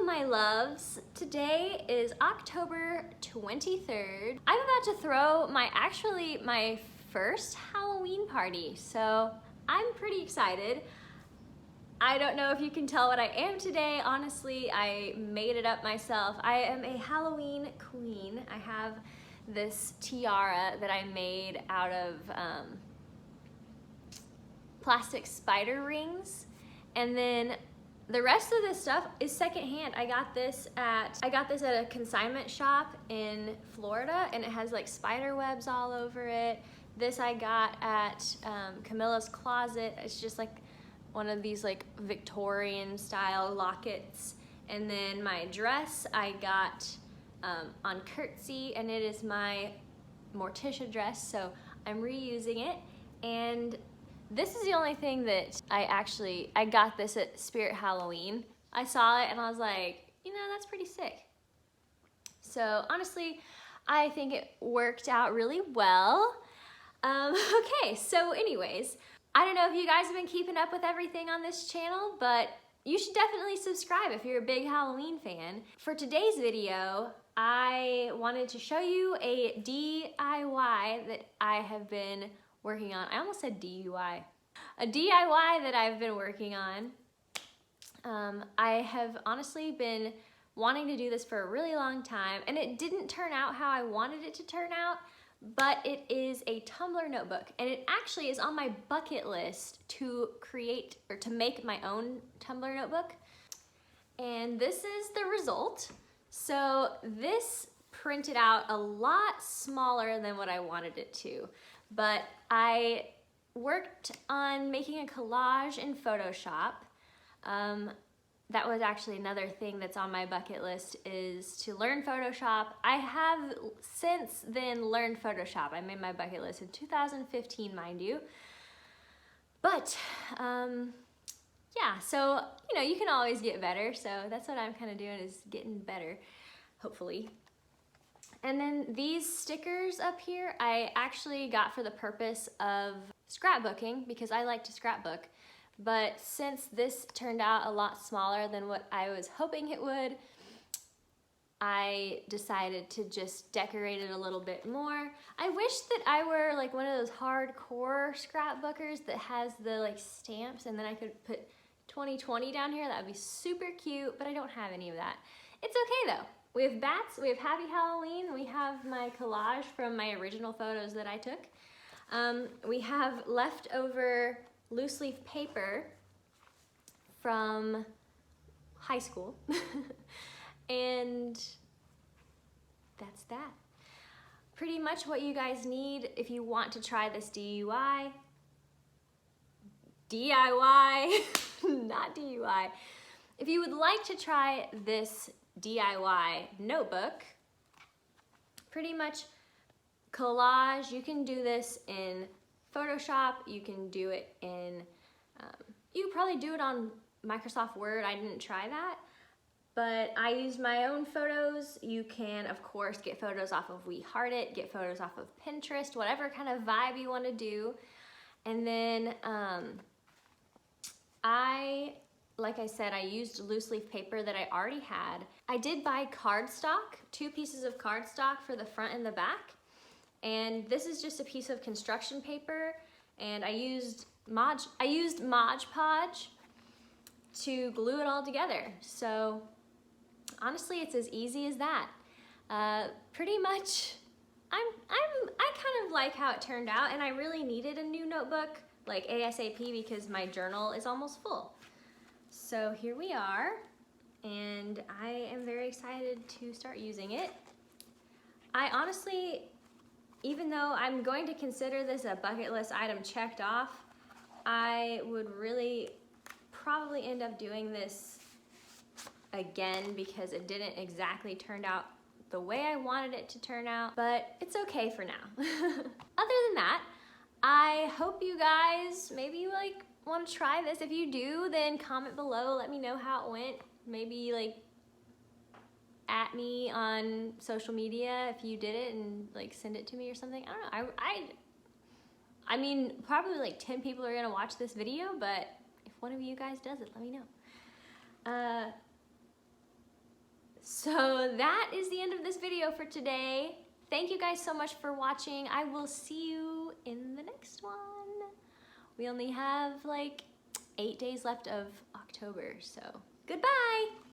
my loves. Today is October 23rd. I'm about to throw my first Halloween party, so I'm pretty excited. I don't know if you can tell what I am today. Honestly, I made it up myself. I am a Halloween queen. I have this tiara that I made out of plastic spider rings, and then the rest of this stuff is secondhand. I got this at a consignment shop in Florida, and it has like spider webs all over it. This I got at Camilla's Closet. It's just like one of these like Victorian style lockets. And then my dress I got on Curtsy, and it is my Morticia dress, so I'm reusing it. And this is the only thing that I got this at Spirit Halloween. I saw it and I was like, you know, that's pretty sick. So honestly, I think it worked out really well. Okay, so anyways, I don't know if you guys have been keeping up with everything on this channel, but you should definitely subscribe if you're a big Halloween fan. For today's video, I wanted to show you a DIY that I have been working on. I almost said DUI. A DIY that I've been working on. I have honestly been wanting to do this for a really long time, and it didn't turn out how I wanted it to turn out, but it is a Tumblr notebook, and it actually is on my bucket list to create or to make my own Tumblr notebook. And this is the result. So this printed out a lot smaller than what I wanted it to, but I worked on making a collage in Photoshop. That was actually another thing that's on my bucket list, is to learn Photoshop. I have since then learned Photoshop. I made my bucket list in 2015, mind you. But yeah, so you know, you can always get better. So that's what I'm kind of doing, is getting better, hopefully. And then these stickers up here, I actually got for the purpose of scrapbooking, because I like to scrapbook. But since this turned out a lot smaller than what I was hoping it would, I decided to just decorate it a little bit more. I wish that I were like one of those hardcore scrapbookers that has the like stamps, and then I could put 2020 down here. That would be super cute, but I don't have any of that. It's okay though. We have bats, we have Happy Halloween, we have my collage from my original photos that I took. We have leftover loose leaf paper from high school. And that's that. Pretty much what you guys need if you want to try this DIY, not DUI. If you would like to try this DIY notebook, pretty much collage, you can do this in Photoshop, you can do it in, you could probably do it on Microsoft Word. I didn't try that, but I used my own photos. You can, of course, get photos off of We Heart It, get photos off of Pinterest, whatever kind of vibe you want to do. And then like I said, I used loose leaf paper that I already had. I did buy cardstock, 2 pieces of cardstock for the front and the back. And this is just a piece of construction paper, and I used Mod Podge to glue it all together. So honestly, it's as easy as that. Pretty much, I kind of like how it turned out, and I really needed a new notebook like ASAP because my journal is almost full. So here we are, and I am very excited to start using it. I honestly, even though I'm going to consider this a bucket list item checked off, I would really probably end up doing this again because it didn't exactly turn out the way I wanted it to turn out, but it's okay for now. Other than that, I hope you guys maybe like want to try this. If you do, then comment below, let me know how it went. Maybe like at me on social media if you did it, and like send it to me or something. I don't know. I mean, probably like 10 people are gonna watch this video, but if one of you guys does it, let me know. So that is the end of this video for today. Thank you guys so much for watching. I will see you in the next one. We only have like 8 days left of October, so goodbye.